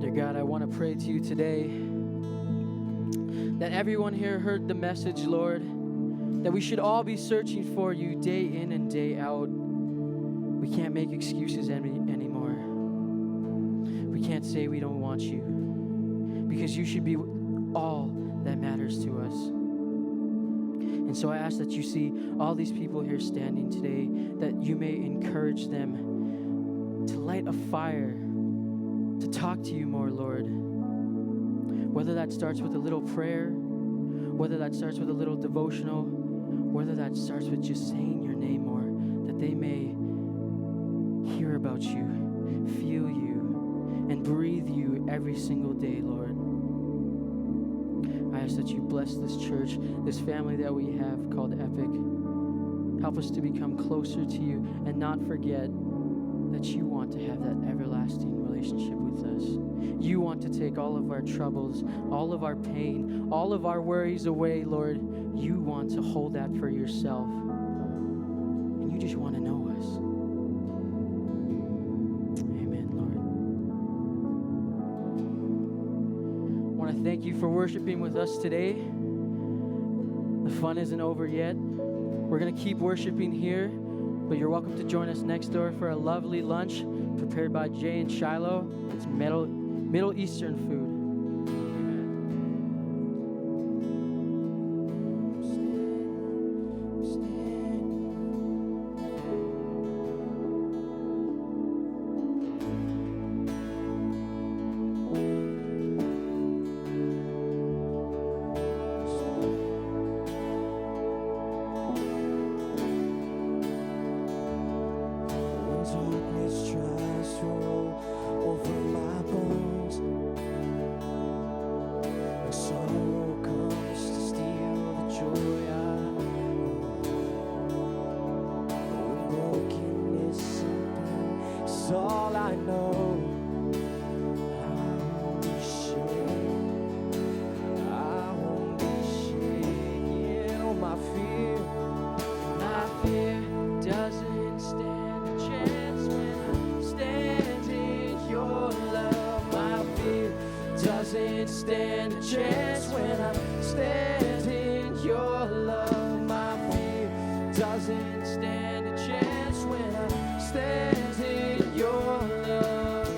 Dear God, I want to pray to you today that everyone here heard the message, Lord, that we should all be searching for you day in and day out. We can't make excuses anymore. We can't say we don't want you, because you should be all that matters to us. And so I ask that you see all these people here standing today, that you may encourage them to light a fire, to talk to you more, Lord. Whether that starts with a little prayer, whether that starts with a little devotional, whether that starts with just saying your name more, that they may hear about you, feel you, and breathe you every single day, Lord. I ask that you bless this church, this family that we have called Epic. Help us to become closer to you and not forget that you want to have that everlasting relationship with us. You want to take all of our troubles, all of our pain, all of our worries away, Lord. You want to hold that for yourself. And you just want to know us. Amen, Lord. I want to thank you for worshiping with us today. The fun isn't over yet. We're going to keep worshiping here, but you're welcome to join us next door for a lovely lunch prepared by Jay and Shiloh. It's Middle Eastern food. chance when I stand in your love. My fear doesn't stand a chance when I stand in your love.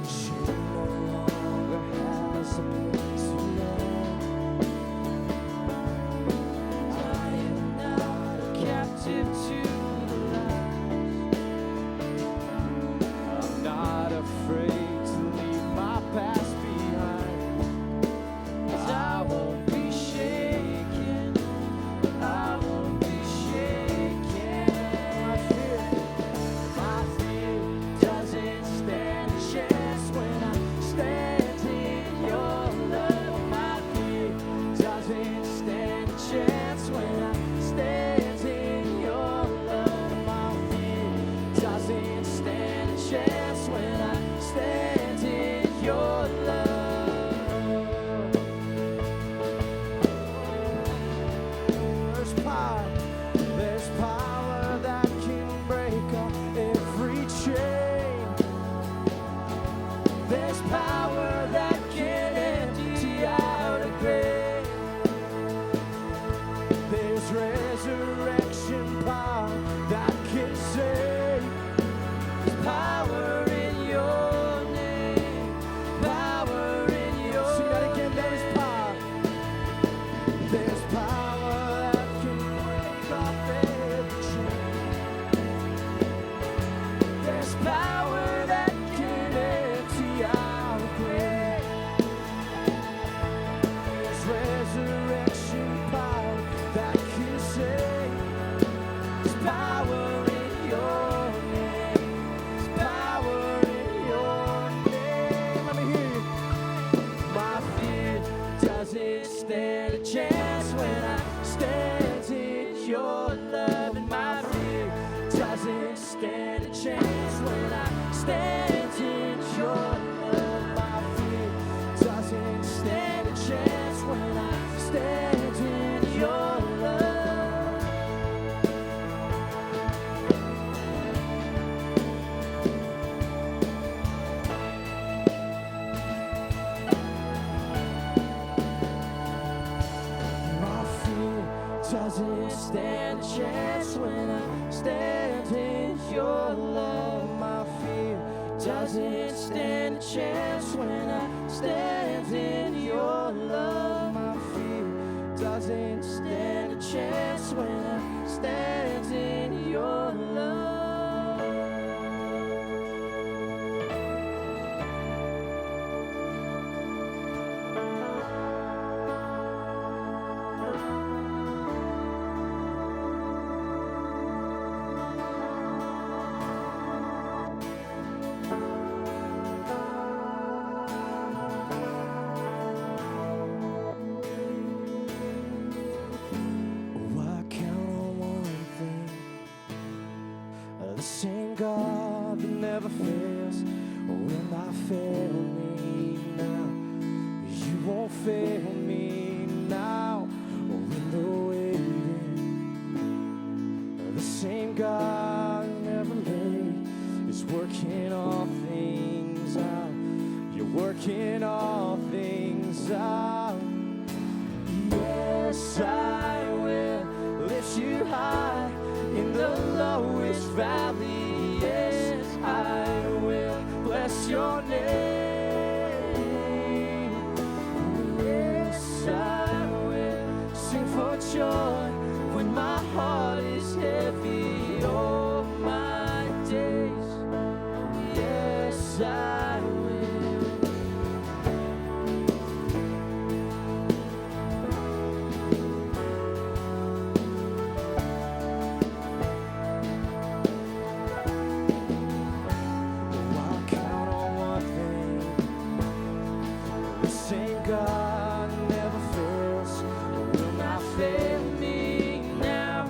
Shame no longer has a place to land. I am not a captive to the lies. I'm not afraid to leave my past behind. 'Cause I won't be shaken. I won't be shaken. My fear doesn't stand a chance when I stand in your love. My fear doesn't stand a chance when I stand in your love. My fear doesn't stand a chance when I stand in your love. There's power that can break up every chain. There's power that can empty out a grave. There's resurrection power that can save. There's power in your name. Power in your name. Sing that again. There is power. There's power that can break up every chain. There's power that can empty out a grave. There's resurrection power that can save. There's power in your name. There's power in your name. Let me hear you. My fear doesn't stand a chance when I stand in your love. And my fear doesn't stand a chance when I stand in your love. My fear doesn't stand a chance when I stand in your love. My fear doesn't stand a chance when I stand in your love. My fear doesn't stand a chance when I stand in your love. My fear doesn't stand a chance when I stand in your love. Oh, I count on one thing. The same God that never fails will not fail me now. You won't fail me now. In the waiting, the same God who never late is working all things out. You're working all things out. Yes, I will lift you high in the lowest valley. Yes, I will bless your name. Yes, I will sing for joy when my heart is heavy all my days. Yes, I will. Same God never fails, will not fail me now.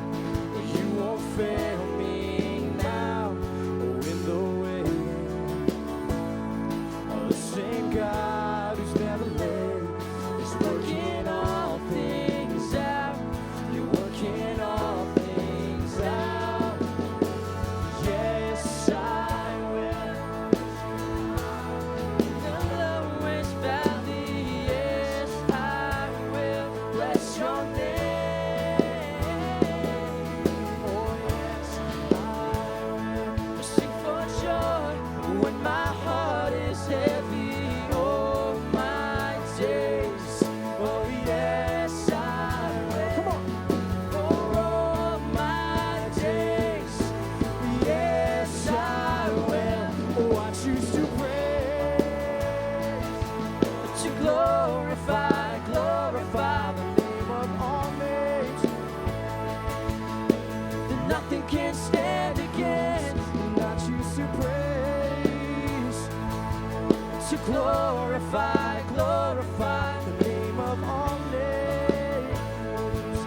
glorify, glorify the name of all names.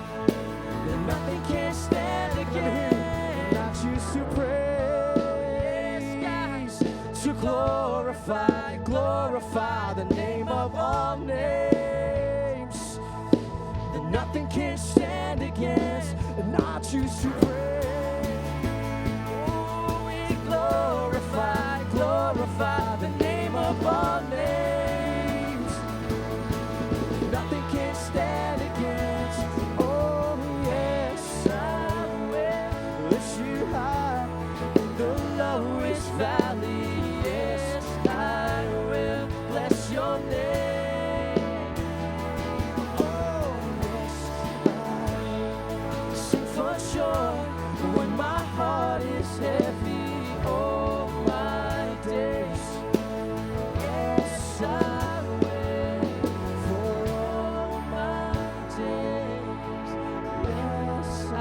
That nothing can stand against. And I choose to praise, to glorify, glorify the name of all names. That nothing can stand against. And I choose to praise. Oh, we glorify, glorify the name of all names. Nothing can stand against. Oh, yes, I will lift you high in the lowest valley. Yes, I will bless your name. Oh, yes, I sing for joy when my heart is heavy. All my days, yes, I will for all my days. Yes, I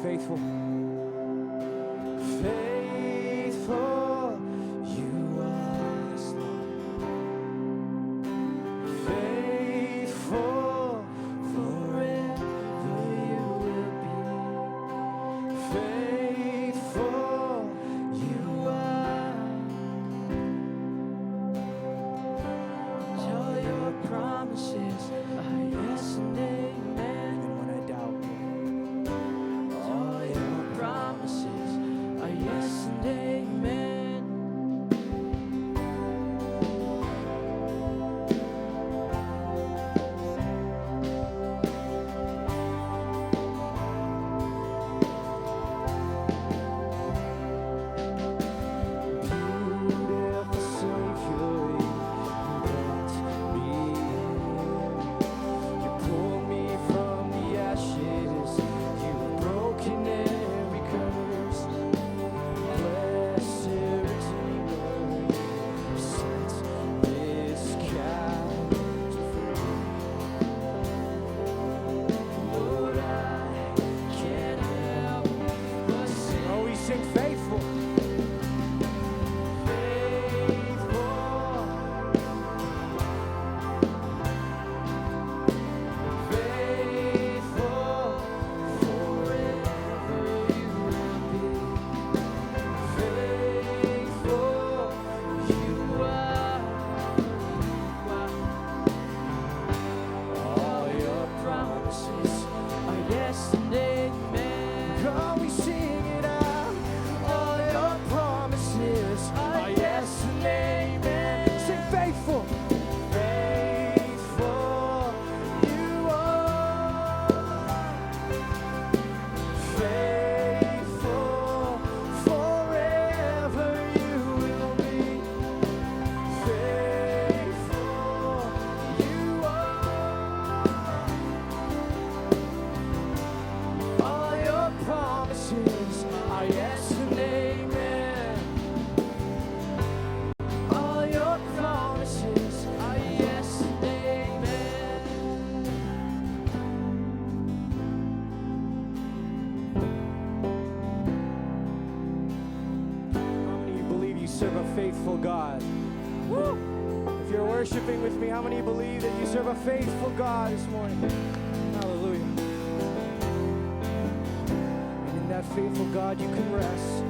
faithful. Faithful, you are, Lord. Faithful, forever you will be. Faithful, you are. All your promises are yes and amen. Even when I doubt, all your promises are yes and amen. Beautiful Savior, you brought me in. You pulled me from the ashes. You've broken every curse. Blessed Redeemer, you sent this captive free. Lord, I can't help but sing. Oh, we sing faithful. Faithful, forever you will be. Faithful, you are. All your promises are yes and amen. Come, we sing it out. All your promises are yes and amen. Sing faithful. Faithful, you are. Faithful, forever you will be. Faithful, you are. All your promises are yes and amen. All your promises are yes and amen. How many of you believe you serve a faithful God? Woo! If you're worshiping with me, how many of you believe that you serve a faithful God this morning? Hallelujah. And in that faithful God you can rest.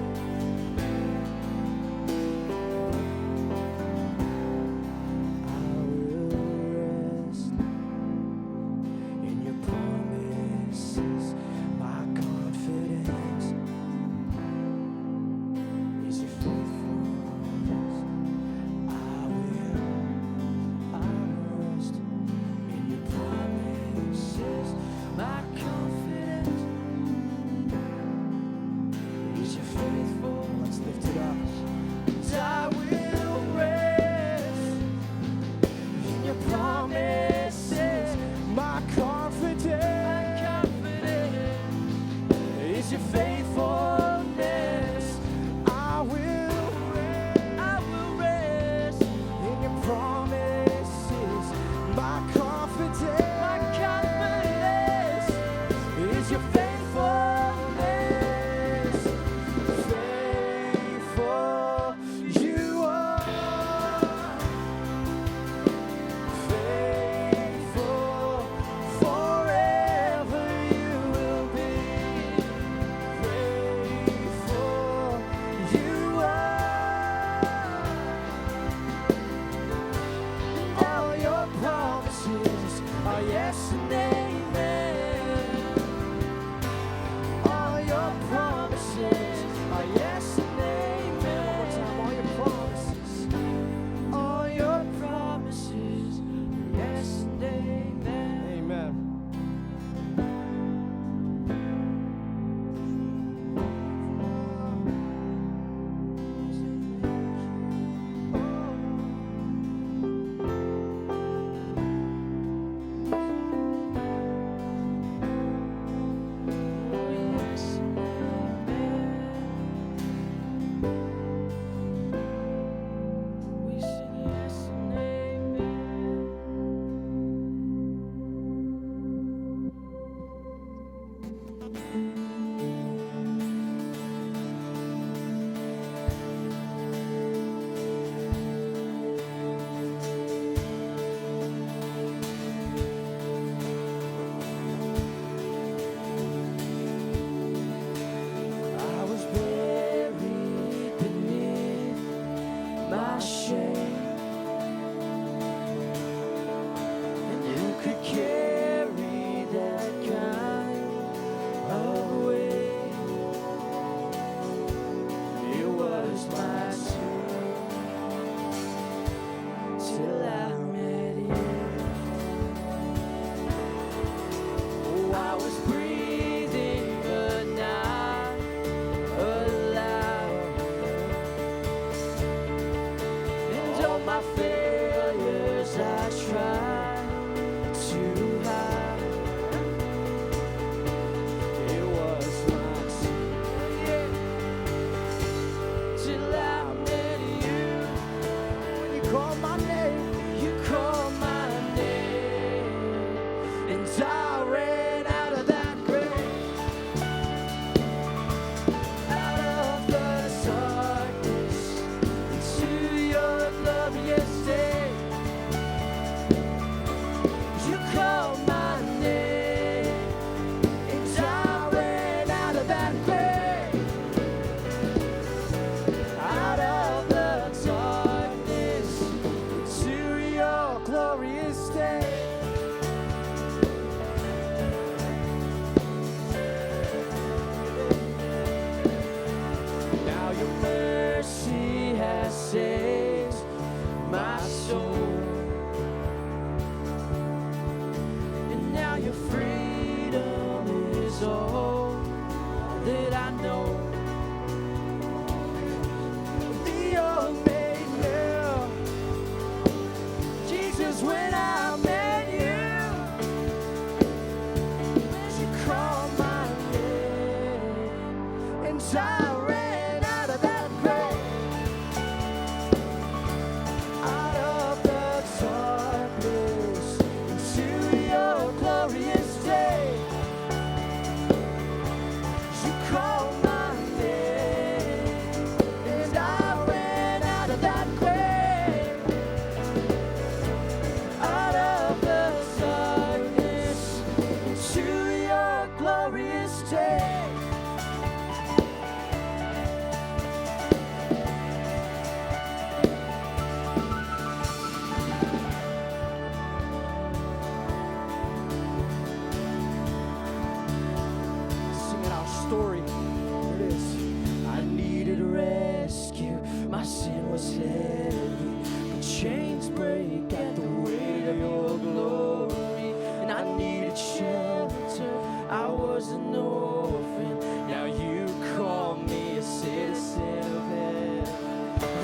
an orphan, now you call me a citizen of heaven.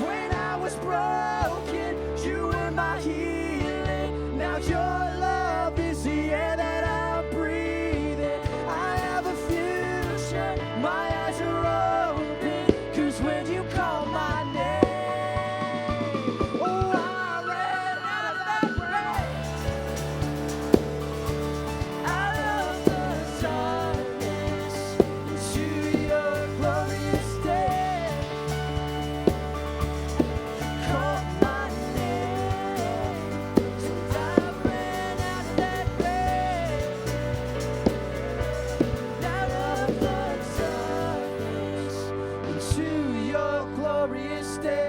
When I was broken, you were my healing. Now your love is the air that I'm breathing. I have a future, my eyes are open, 'cause when you call my name, oh, I ran out of that race. Out of the darkness to your glorious day. Call my name, and I ran out of that race. Out of the darkness into your glorious day.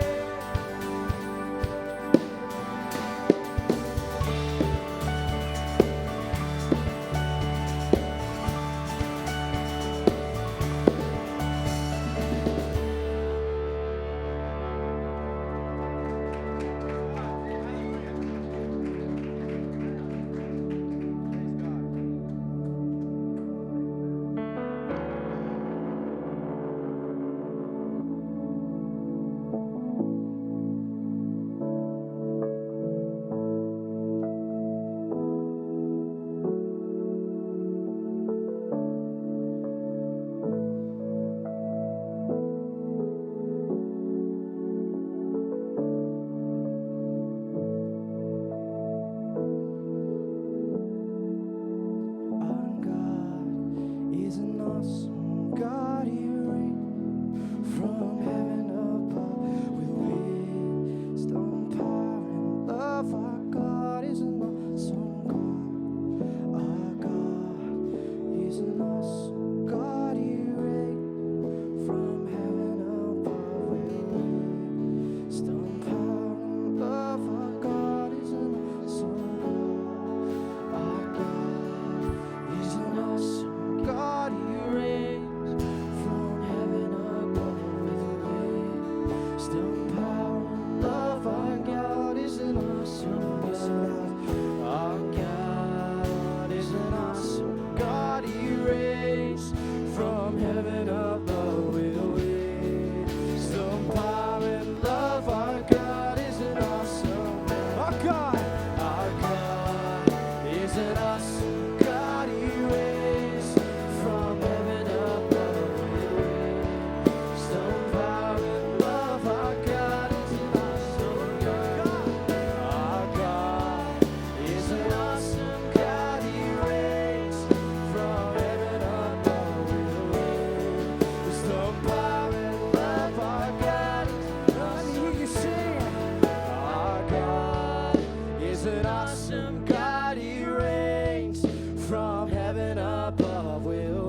Our God is an awesome God. He reigns from heaven above with wisdom, power, and love. Our God is an awesome God. Our God is an awesome God. He reigns from heaven above with wisdom, power, and love. Our God is an awesome God. Our God is an awesome God. He reigns from heaven above with wisdom, power, and love. Our God is an awesome God. Our God is an awesome God. He reigns from heaven above with wisdom, power, and love. Our God is an awesome God. Our God is an awesome God. He reigns from heaven above with wisdom, power, and love. Our God is an awesome God. Our God is an awesome God. He reigns from heaven above with wisdom, power, and love. Our God is an awesome. Let me hear you sing. Our God is an awesome God. He reigns from heaven above with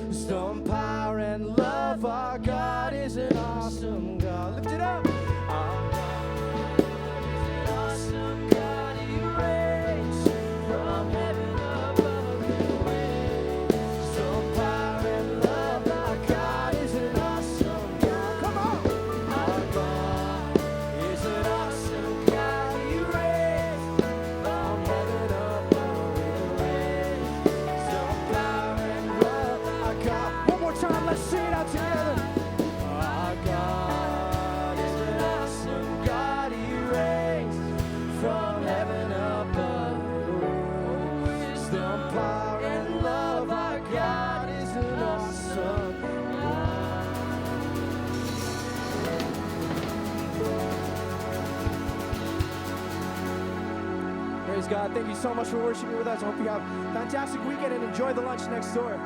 wisdom, power, and love. Our God is an awesome God. Lift it up. Our God is an awesome God. He reigns from heaven above with wisdom, power, and love. Our God is an awesome God. Come on. Our God is an awesome God. He reigns from heaven above with wisdom, power, and love. Our God. One more time, let's sing it out together. Our God is an awesome God. He reigns from heaven above with wisdom, power, and love. Our God is an awesome God. Praise God. Thank you so much for worshiping with us. I hope you have a fantastic weekend and enjoy the lunch next door.